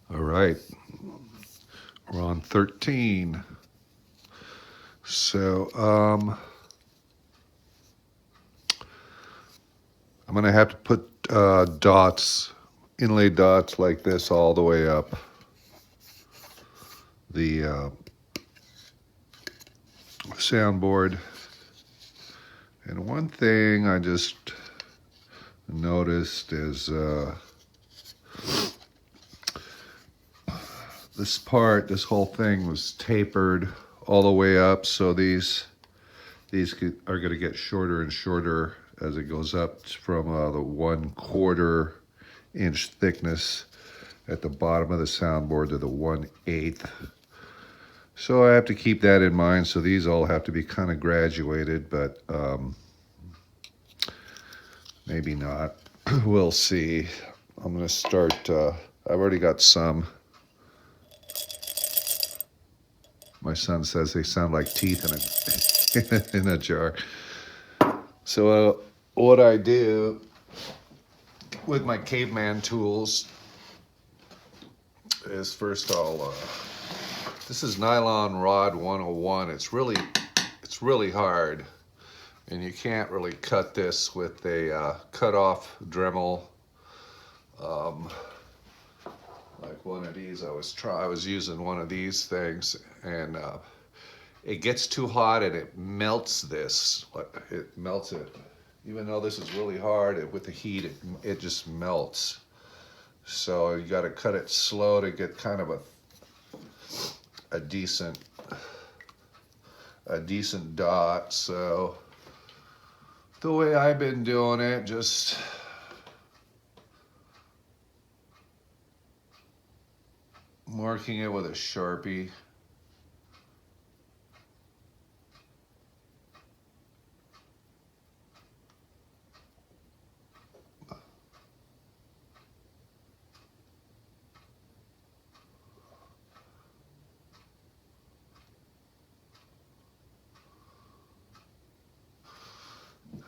All right, we're on 13. So I'm gonna have to put dots, inlay dots like this all the way up the soundboard. And one thing I just noticed is this whole thing was tapered all the way up, so these are going to get shorter and shorter as it goes up from the 1/4 inch thickness at the bottom of the soundboard to the 1/8. So I have to keep that in mind. So these all have to be kind of graduated, but maybe not. We'll see. I'm going to start. I've already got some. My son says they sound like teeth in in a jar. So what I do with my caveman tools is first this is nylon rod 101. It's really hard, and you can't really cut this with a cut off Dremel. Like one of these, I was using one of these things, and it gets too hot and it melts this. It melts it. Even though this is really hard, with the heat, it just melts. So you got to cut it slow to get kind of a decent dot. So the way I've been doing it, just marking it with a Sharpie.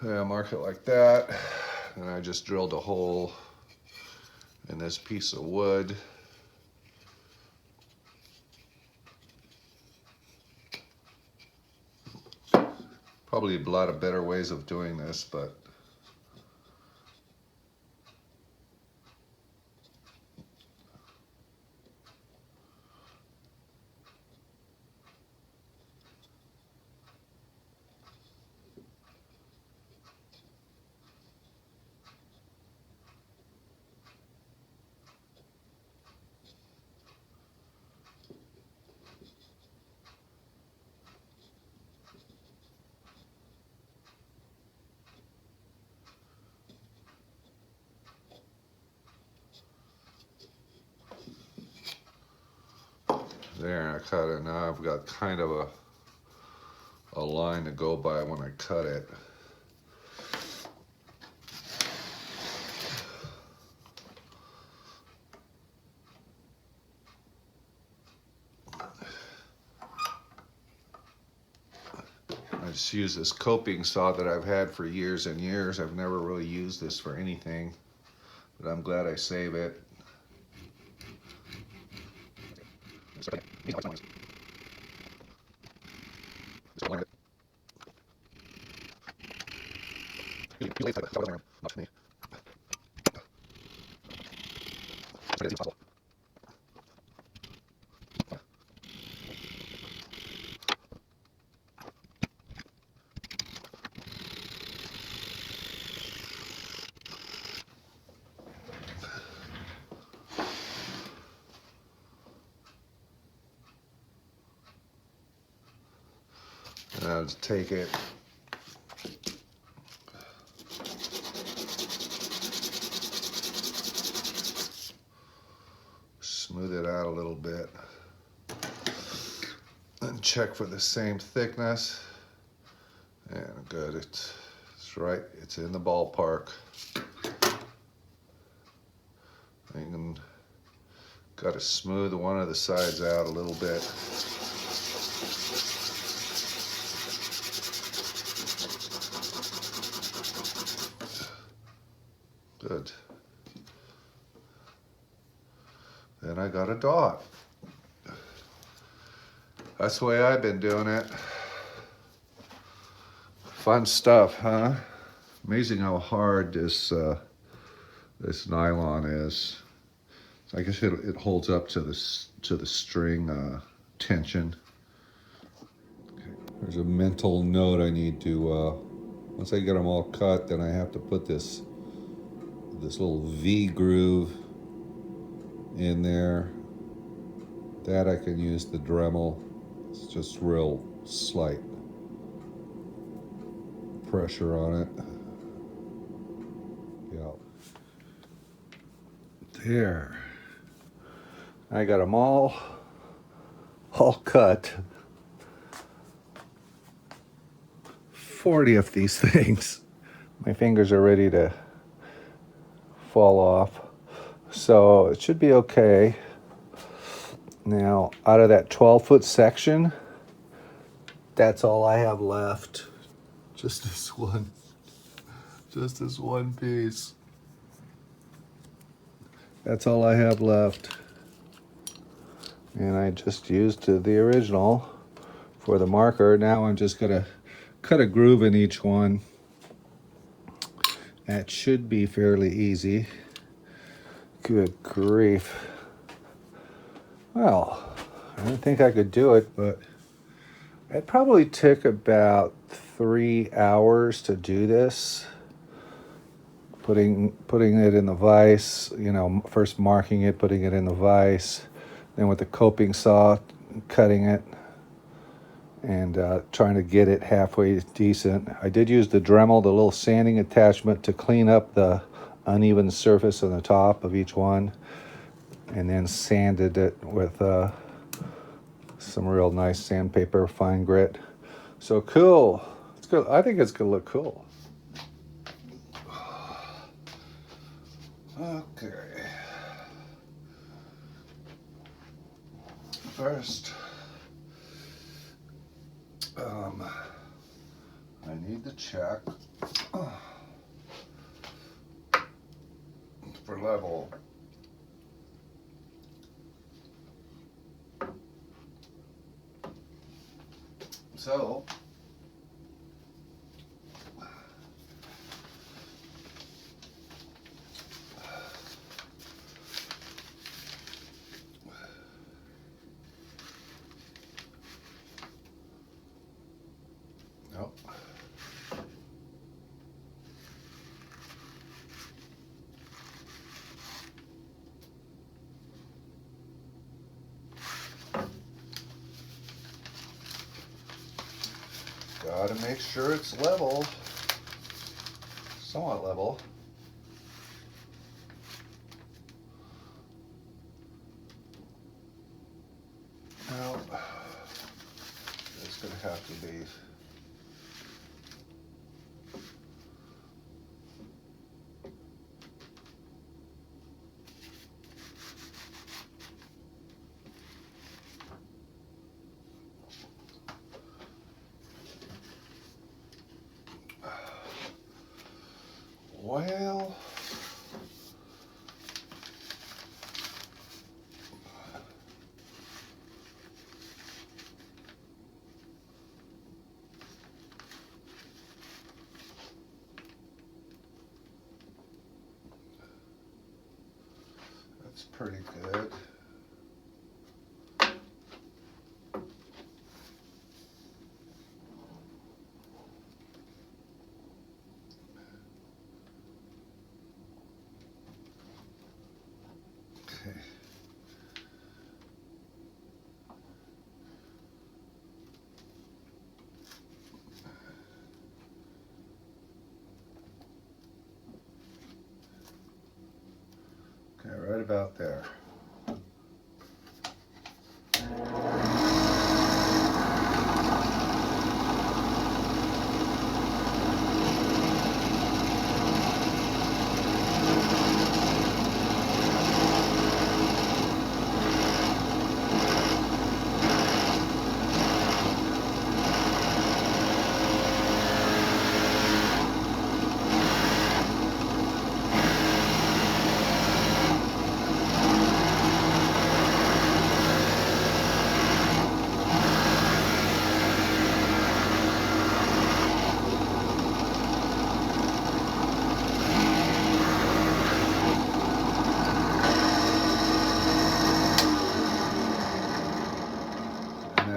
Yeah, mark it like that, and I just drilled a hole in this piece of wood. Probably a lot of better ways of doing this, but there, I cut it. Now I've got kind of a line to go by when I cut it. I just use this coping saw that I've had for years and years. I've never really used this for anything, but I'm glad I save it. And I'll just take it, smooth it out a little bit, and check for the same thickness. And good, it's right, it's in the ballpark. And got to smooth one of the sides out a little bit. Good. Then I I got a dot. That's the way I've been doing it. Fun stuff, huh? Amazing how hard this nylon is. I guess it holds up to the string tension. Okay. There's a mental note I need to. Once I get them all cut, then I have to put this little V groove in there. That I can use the Dremel. It's just real slight pressure on it. Yeah. There. I got them all cut. 40 of these things. My fingers are ready to fall off. So it should be okay. Now, out of that 12-foot section, that's all I have left. Just this one piece. That's all I have left. And I just used the original for the marker. Now I'm just gonna cut a groove in each one. That should be fairly easy. Good grief. Well, I don't think I could do it, but it probably took about 3 hours to do this. Putting it in the vise, first marking it, putting it in the vise, then with the coping saw, cutting it, and trying to get it halfway decent. I did use the Dremel, the little sanding attachment, to clean up the uneven surface on the top of each one, and then sanded it with some real nice sandpaper, fine grit. So cool. It's good. I think it's gonna look cool. Okay. First, I need to check for level. So, nope. Gotta make sure it's level, somewhat level. Now, it's gonna have to be well, that's pretty good. Okay. Okay, right about there.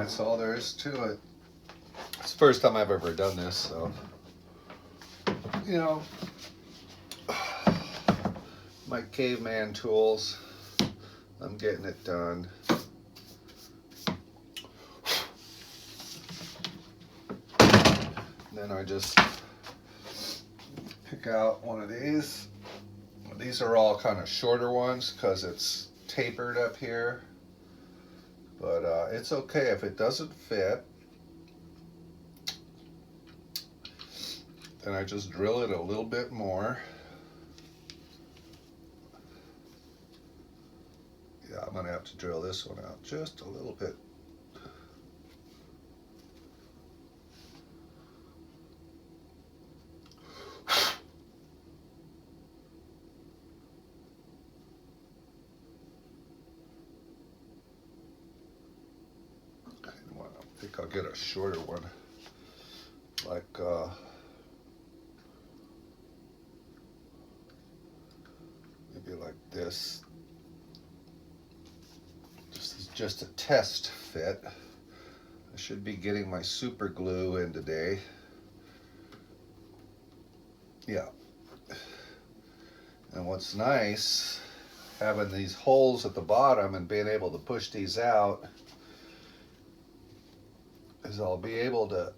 that's all there is to it. It's the first time I've ever done this, so, you know, my caveman tools, I'm getting it done. Then I just pick out one of these. These are all kind of shorter ones because it's tapered up here, but it's okay if it doesn't fit. Then I just drill it a little bit more. Yeah, I'm gonna have to drill this one out just a little bit. I think I'll get a shorter one, like maybe like this. This is just a test fit. I should be getting my super glue in today. Yeah. And what's nice, having these holes at the bottom and being able to push these out, is I'll be able to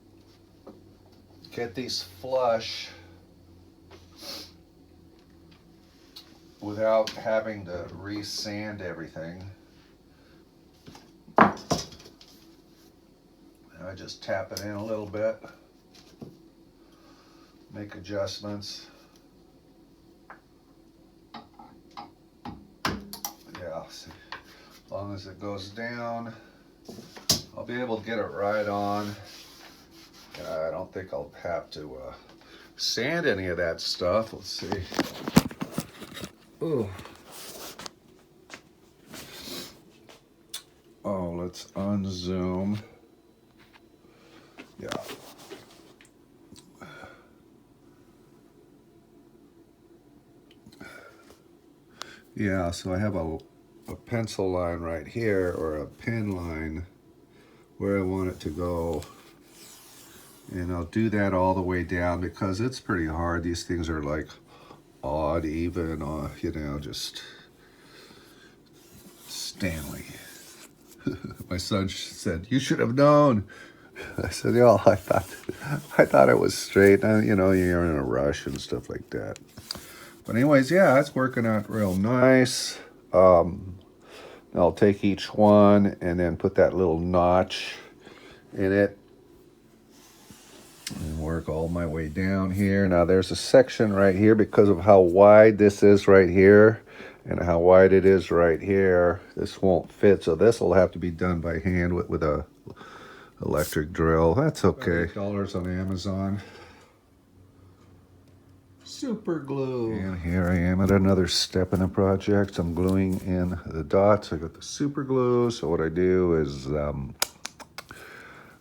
get these flush without having to re-sand everything. And I just tap it in a little bit, make adjustments. Yeah, see, as long as it goes down, I'll be able to get it right on. I don't think I'll have to sand any of that stuff. Let's see. Ooh. Oh, let's unzoom. Yeah. Yeah, so I have a pencil line right here, or a pin line where I want it to go. And I'll do that all the way down because it's pretty hard. These things are like odd, even, you know, just Stanley. My son said, "You should have known." I said, "Yeah, I thought it was straight." You know, you're in a rush and stuff like that. But anyways, yeah, it's working out real nice. I'll take each one and then put that little notch in it and work all my way down here. Now there's a section right here because of how wide this is right here and how wide it is right here. This won't fit, so this will have to be done by hand with a electric drill. That's okay. $8 on Amazon. Super glue. And here I am at another step in the project. I'm gluing in the dots. I got the super glue. So what I do is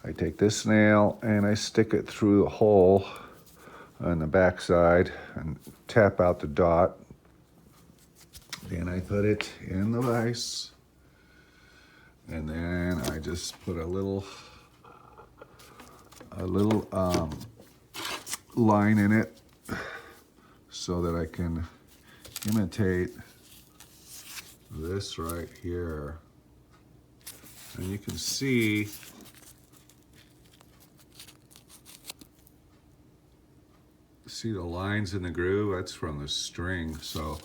I take this nail and I stick it through the hole on the back side and tap out the dot. Then I put it in the vise. And then I just put a little line in it so that I can imitate this right here. And you can see the lines in the groove. That's from the string. So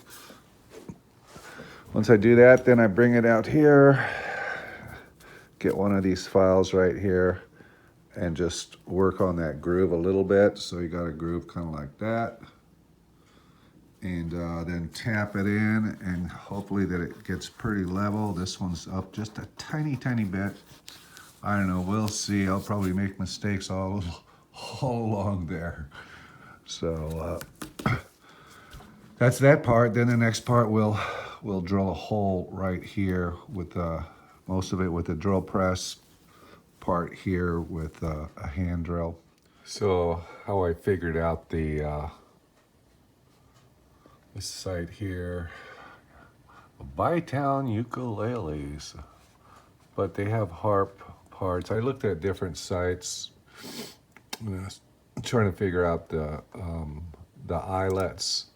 once I do that, then I bring it out here, get one of these files right here, and just work on that groove a little bit. So you got a groove kind of like that. And then tap it in, and hopefully that it gets pretty level. This one's up just a tiny bit. I don't know, we'll see. I'll probably make mistakes all along there. So that's that part. Then the next part, we'll drill a hole right here with most of it with a drill press, part here with a hand drill. So how I figured out this site here, Bytown ukuleles, but they have Harp parts. I looked at different sites, and I was trying to figure out the eyelets,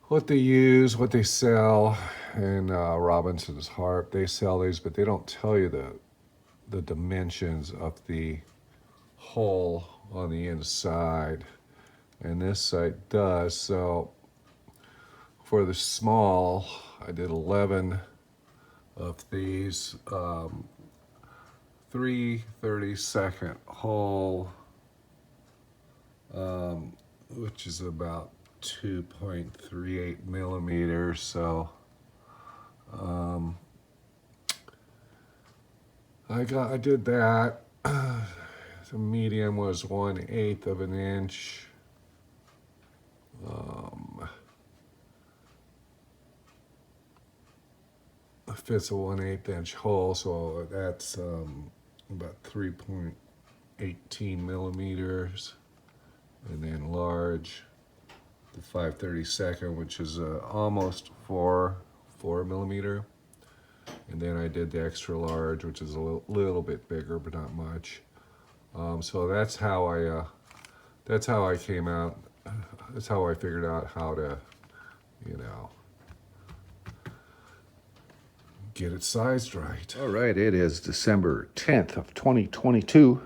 what they use, what they sell. And Robinson's Harp, they sell these, but they don't tell you the dimensions of the hole on the inside. And this site does. So for the small, I did 11 of these 3/32 hole, which is about 2.38 millimeters. So I did that. The medium was 1/8 of an inch. It fits a 1/8 inch hole, so that's about 3.18 millimeters. And then large, the 5/32, which is almost 4 millimeter. And then I did the extra large, which is a little bit bigger, but not much. So that's how I came out. That's how I figured out how to, get it sized right. All right, it is December 10th of 2022,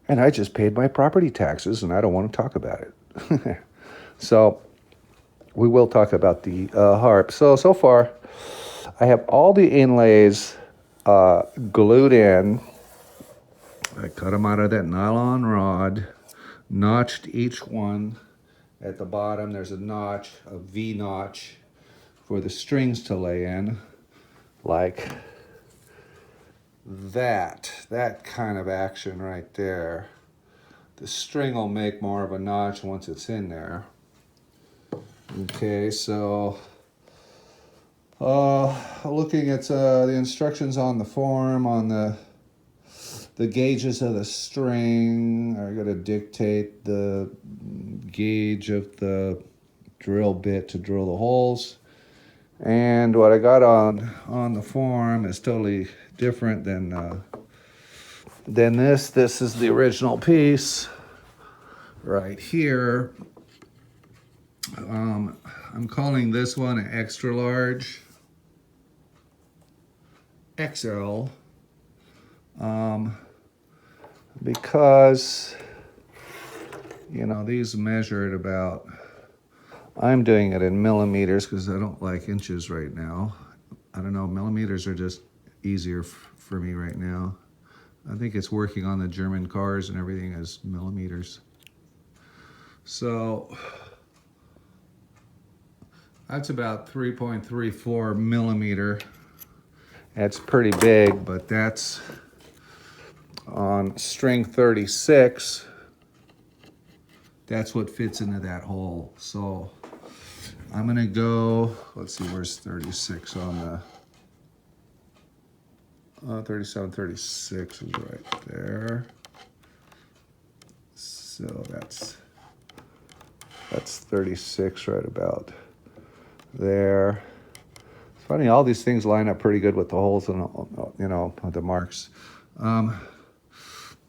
and I just paid my property taxes, and I don't want to talk about it. So we will talk about the harp. So far, I have all the inlays glued in. I cut them out of that nylon rod, notched each one. At the bottom, there's a notch, a V notch, for the strings to lay in, like that kind of action right there. The string will make more of a notch once it's in there. Okay, so looking at the instructions on the form, on the gauges of the string, I gotta dictate the gauge of the drill bit to drill the holes. And what I got on the form is totally different than this. This is the original piece right here. I'm calling this one an extra large, XL, because these measure at about, I'm doing it in millimeters because I don't like inches right now. I don't know, millimeters are just easier for me right now. I think it's working on the German cars and everything as millimeters. So that's about 3.34 millimeter. That's pretty big, but that's on string 36. That's what fits into that hole. So I'm gonna go, let's see, where's 36 on the, 37, 36 is right there. So that's 36 right about there. It's funny, all these things line up pretty good with the holes and, the marks.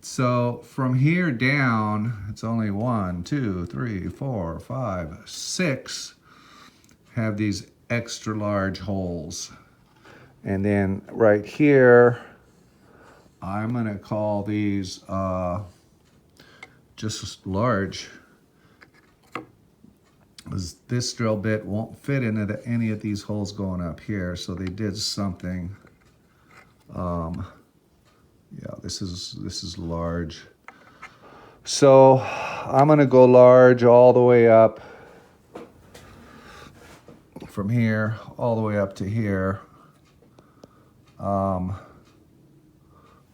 So from here down, it's only 1, 2, 3, 4, 5, 6 have these extra large holes. And then right here, I'm gonna call these just large, because this drill bit won't fit into any of these holes going up here, so they did something. Yeah, this is large. So I'm gonna go large all the way up from here, all the way up to here,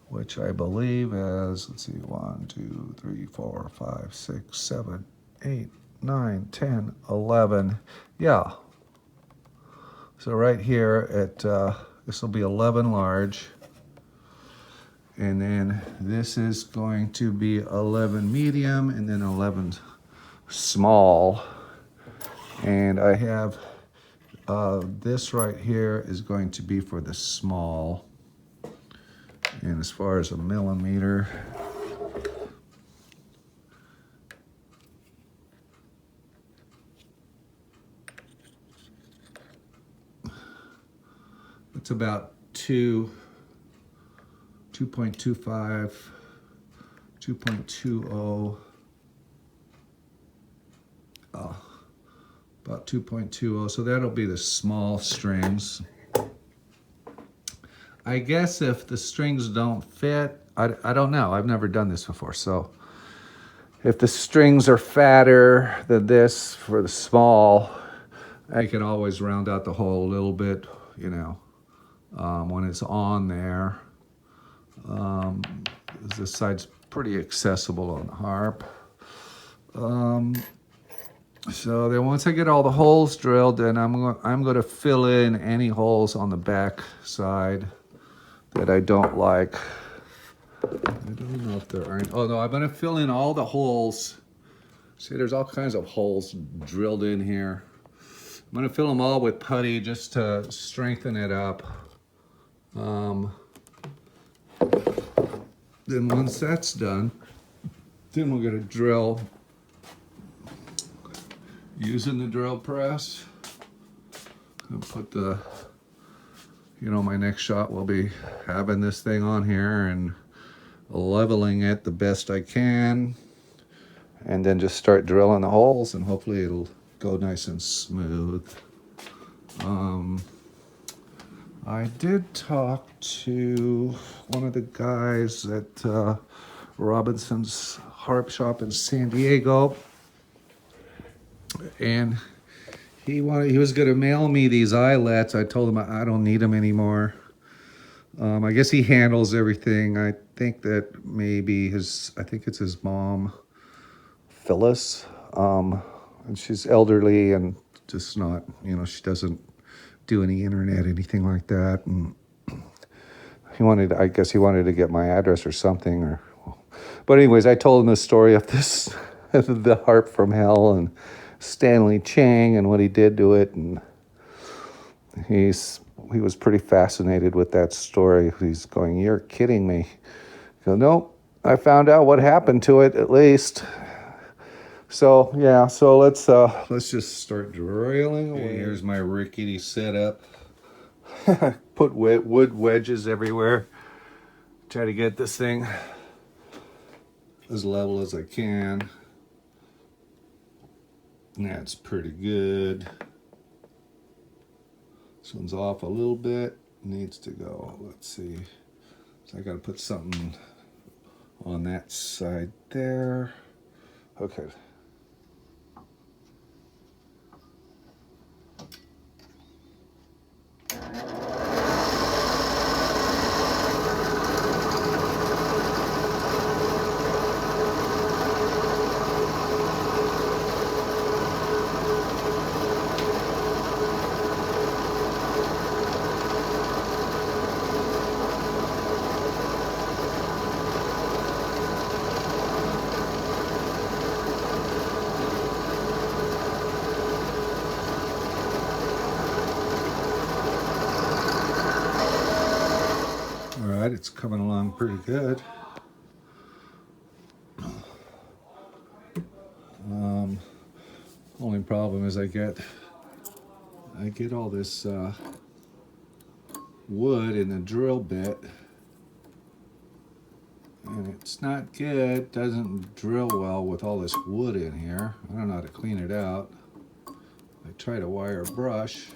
which I believe is, let's see, 1, 2, 3, 4, 5, 6, 7, 8, 9, 10, 11. Yeah. So right here this will be 11 large. And then this is going to be 11 medium and then 11 small. And I have this right here is going to be for the small. And as far as a millimeter, it's about 2.25, 2.20, about 2.20. So that'll be the small strings. I guess if the strings don't fit, I don't know. I've never done this before. So if the strings are fatter than this for the small, I can always round out the hole a little bit, you know, when it's on there. This side's pretty accessible on the Harp. So then once I get all the holes drilled, then I'm going to fill in any holes on the back side that I don't like. I don't know if there aren't. Oh no, I'm going to fill in all the holes. See, there's all kinds of holes drilled in here. I'm going to fill them all with putty just to strengthen it up. Then once that's done, then we're going to drill using the drill press. I'll put the, you know, my next shot will be having this thing on here and leveling it the best I can, and then just start drilling the holes, and hopefully it'll go nice and smooth. I did talk to one of the guys at Robinson's Harp shop in San Diego, and he was going to mail me these eyelets. I told him I don't need them anymore. I guess he handles everything. I think that maybe I think it's his mom, Phyllis, and she's elderly and just not, you know, she doesn't do any internet, anything like that. And I guess he wanted to get my address or something, but anyways, I told him the story of this, the Harp from Hell and Stanley Chang and what he did to it, and he was pretty fascinated with that story. He's going, "You're kidding me." I go, "Nope, I found out what happened to it at least." So yeah, so let's just start drilling away. Here's my rickety setup. Put wood wedges everywhere. Try to get this thing as level as I can. That's pretty good. This one's off a little bit. Needs to go. Let's see. So I got to put something on that side there. Okay. It's coming along pretty good. Only problem is I get all this wood in the drill bit, and it's not good. Doesn't drill well with all this wood in here. I don't know how to clean it out. I tried a wire brush.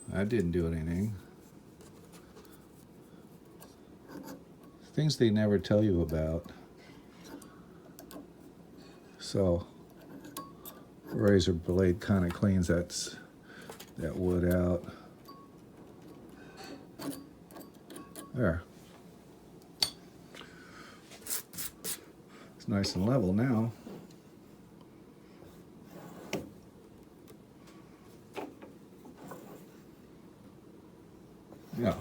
That didn't do anything. Things they never tell you about. So razor blade kind of cleans that wood out. There. It's nice and level now. Yeah.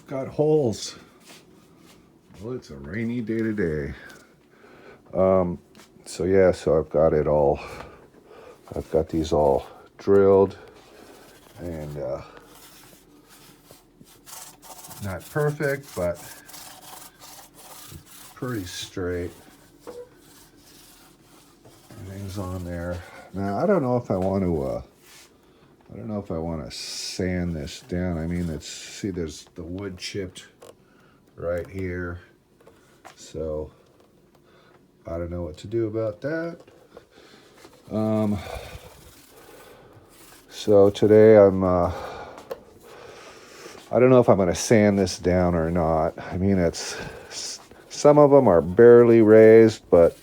got holes. Well, it's a rainy day today. So yeah, so I've got it all. I've got these all drilled and not perfect, but pretty straight. Everything's on there. Now I don't know if I want to. I don't know if I want to sand this down. I mean, see, there's the wood chipped right here, so I don't know what to do about that. So today I don't know if I'm going to sand this down or not. I mean, some of them are barely raised, but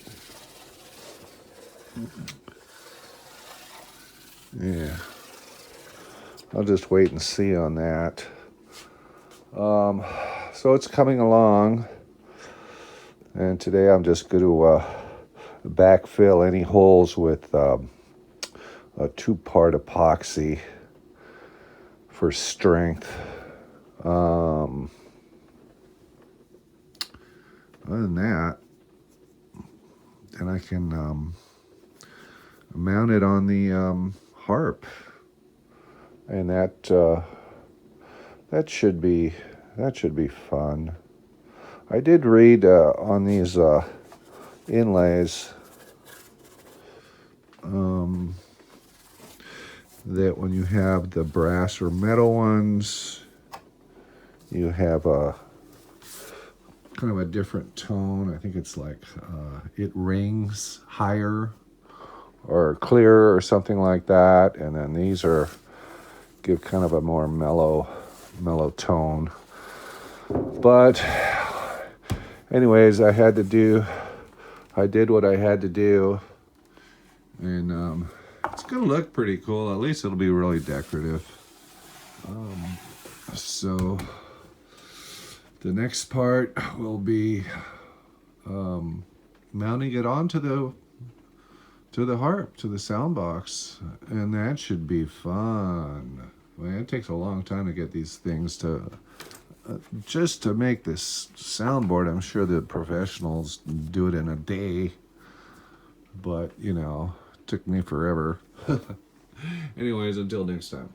yeah, I'll just wait and see on that. So it's coming along, and today I'm just going to backfill any holes with a 2-part epoxy for strength. Other than that, then I can mount it on the Harp, and that should be fun. I did read on these inlays that when you have the brass or metal ones, you have a kind of a different tone. I think it's like it rings higher or clearer or something like that, and then these give kind of a more mellow tone. But anyways, I did what I had to do, and it's gonna look pretty cool. At least it'll be really decorative. So the next part will be mounting it onto the harp, to the sound box, and that should be fun. I mean, it takes a long time to get these things to just to make this soundboard. I'm sure the professionals do it in a day, but it took me forever. Anyways, until next time.